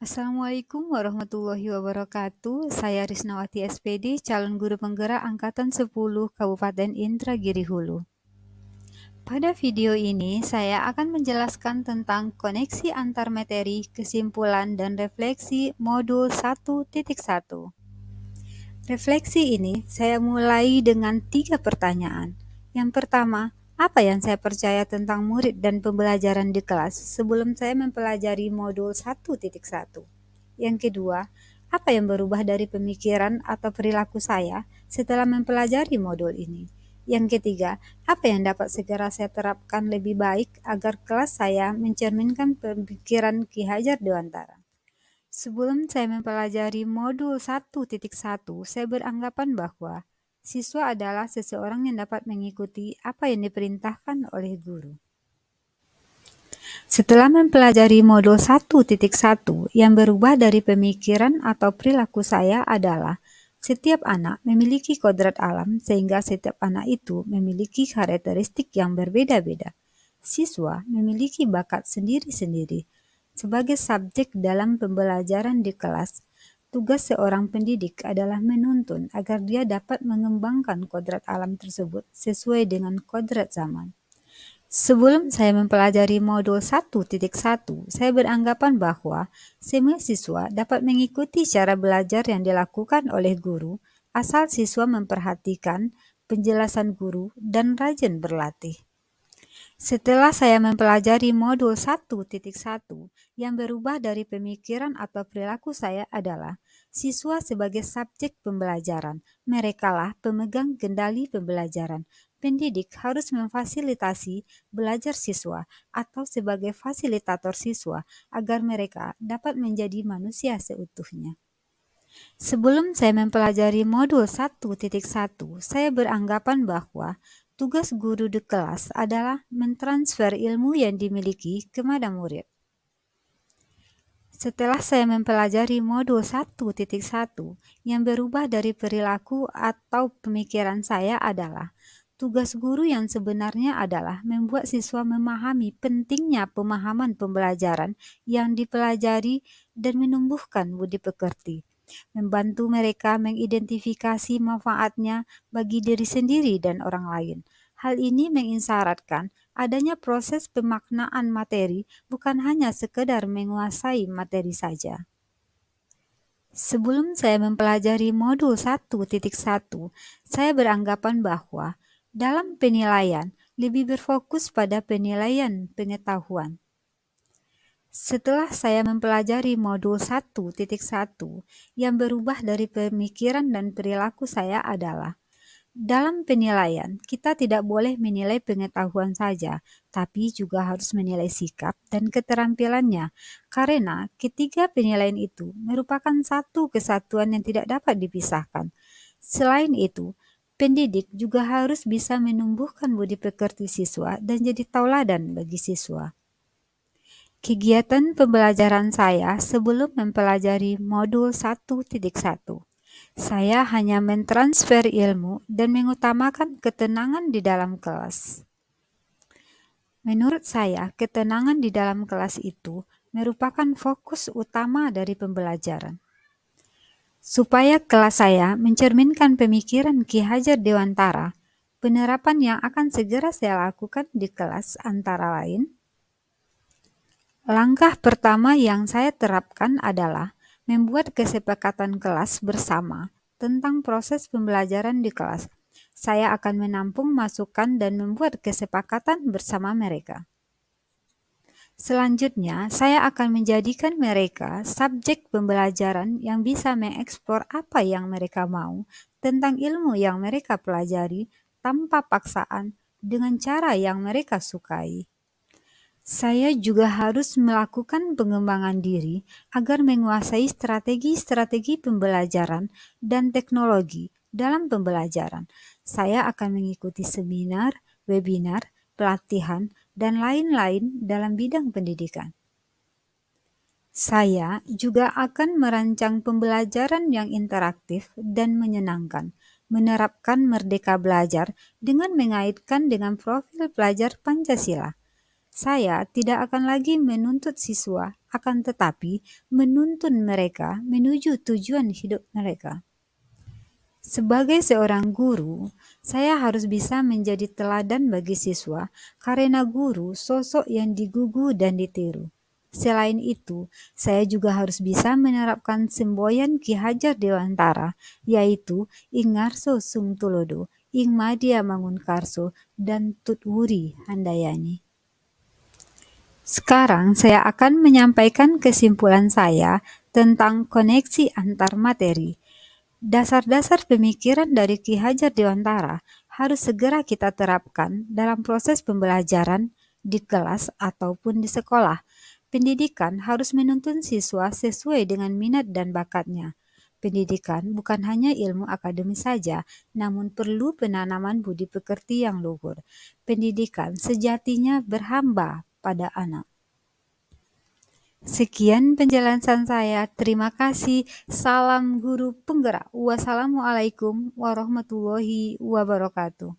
Assalamualaikum warahmatullahi wabarakatuh. Saya Risnawati SPD, calon guru penggerak Angkatan 10 Kabupaten Indragiri Hulu. Pada video ini, saya akan menjelaskan tentang koneksi antar materi, kesimpulan, dan refleksi modul 1.1. Refleksi ini saya mulai dengan 3 pertanyaan. Yang pertama, apa yang saya percaya tentang murid dan pembelajaran di kelas sebelum saya mempelajari modul 1.1? Yang kedua, apa yang berubah dari pemikiran atau perilaku saya setelah mempelajari modul ini? Yang ketiga, apa yang dapat segera saya terapkan lebih baik agar kelas saya mencerminkan pemikiran Ki Hajar Dewantara? Sebelum saya mempelajari modul 1.1, saya beranggapan bahwa siswa adalah seseorang yang dapat mengikuti apa yang diperintahkan oleh guru. Setelah mempelajari modul 1.1, yang berubah dari pemikiran atau perilaku saya adalah setiap anak memiliki kodrat alam sehingga setiap anak itu memiliki karakteristik yang berbeda-beda. Siswa memiliki bakat sendiri-sendiri. Sebagai subjek dalam pembelajaran di kelas, tugas seorang pendidik adalah menuntun agar dia dapat mengembangkan kodrat alam tersebut sesuai dengan kodrat zaman. Sebelum saya mempelajari modul 1.1, saya beranggapan bahwa semua siswa dapat mengikuti cara belajar yang dilakukan oleh guru asal siswa memperhatikan penjelasan guru dan rajin berlatih. Setelah saya mempelajari modul 1.1, yang berubah dari pemikiran atau perilaku saya adalah siswa sebagai subjek pembelajaran. Merekalah pemegang kendali pembelajaran. Pendidik harus memfasilitasi belajar siswa atau sebagai fasilitator siswa agar mereka dapat menjadi manusia seutuhnya. Sebelum saya mempelajari modul 1.1, saya beranggapan bahwa tugas guru di kelas adalah mentransfer ilmu yang dimiliki kepada murid. Setelah saya mempelajari modul 1.1, yang berubah dari perilaku atau pemikiran saya adalah tugas guru yang sebenarnya adalah membuat siswa memahami pentingnya pemahaman pembelajaran yang dipelajari dan menumbuhkan budi pekerti, membantu mereka mengidentifikasi manfaatnya bagi diri sendiri dan orang lain. Hal ini mengisyaratkan adanya proses pemaknaan materi, bukan hanya sekedar menguasai materi saja. Sebelum saya mempelajari modul 1.1, saya beranggapan bahwa dalam penilaian lebih berfokus pada penilaian pengetahuan. Setelah saya mempelajari modul 1.1, yang berubah dari pemikiran dan perilaku saya adalah dalam penilaian, kita tidak boleh menilai pengetahuan saja, tapi juga harus menilai sikap dan keterampilannya, karena ketiga penilaian itu merupakan satu kesatuan yang tidak dapat dipisahkan. Selain itu, pendidik juga harus bisa menumbuhkan budi pekerti siswa dan jadi tauladan bagi siswa. Kegiatan pembelajaran saya sebelum mempelajari modul 1.1. Saya hanya mentransfer ilmu dan mengutamakan ketenangan di dalam kelas. Menurut saya, ketenangan di dalam kelas itu merupakan fokus utama dari pembelajaran. Supaya kelas saya mencerminkan pemikiran Ki Hajar Dewantara, penerapan yang akan segera saya lakukan di kelas antara lain: langkah pertama yang saya terapkan adalah membuat kesepakatan kelas bersama tentang proses pembelajaran di kelas. Saya akan menampung masukan dan membuat kesepakatan bersama mereka. Selanjutnya, saya akan menjadikan mereka subjek pembelajaran yang bisa mengeksplor apa yang mereka mau tentang ilmu yang mereka pelajari tanpa paksaan dengan cara yang mereka sukai. Saya juga harus melakukan pengembangan diri agar menguasai strategi-strategi pembelajaran dan teknologi dalam pembelajaran. Saya akan mengikuti seminar, webinar, pelatihan, dan lain-lain dalam bidang pendidikan. Saya juga akan merancang pembelajaran yang interaktif dan menyenangkan, menerapkan Merdeka Belajar dengan mengaitkan dengan profil pelajar Pancasila. Saya tidak akan lagi menuntut siswa, akan tetapi menuntun mereka menuju tujuan hidup mereka. Sebagai seorang guru, saya harus bisa menjadi teladan bagi siswa karena guru sosok yang digugu dan ditiru. Selain itu, saya juga harus bisa menerapkan semboyan Ki Hajar Dewantara, yaitu Ing Ngarso Sung Tulodo, Ing Madya Mangunkarso, dan Tut Wuri Handayani. Sekarang saya akan menyampaikan kesimpulan saya tentang koneksi antar materi. Dasar-dasar pemikiran dari Ki Hajar Dewantara harus segera kita terapkan dalam proses pembelajaran di kelas ataupun di sekolah. Pendidikan harus menuntun siswa sesuai dengan minat dan bakatnya. Pendidikan bukan hanya ilmu akademis saja, namun perlu penanaman budi pekerti yang luhur. Pendidikan sejatinya berhamba pada anak. Sekian penjelasan saya. Terima kasih. Salam guru penggerak. Wassalamualaikum warahmatullahi wabarakatuh.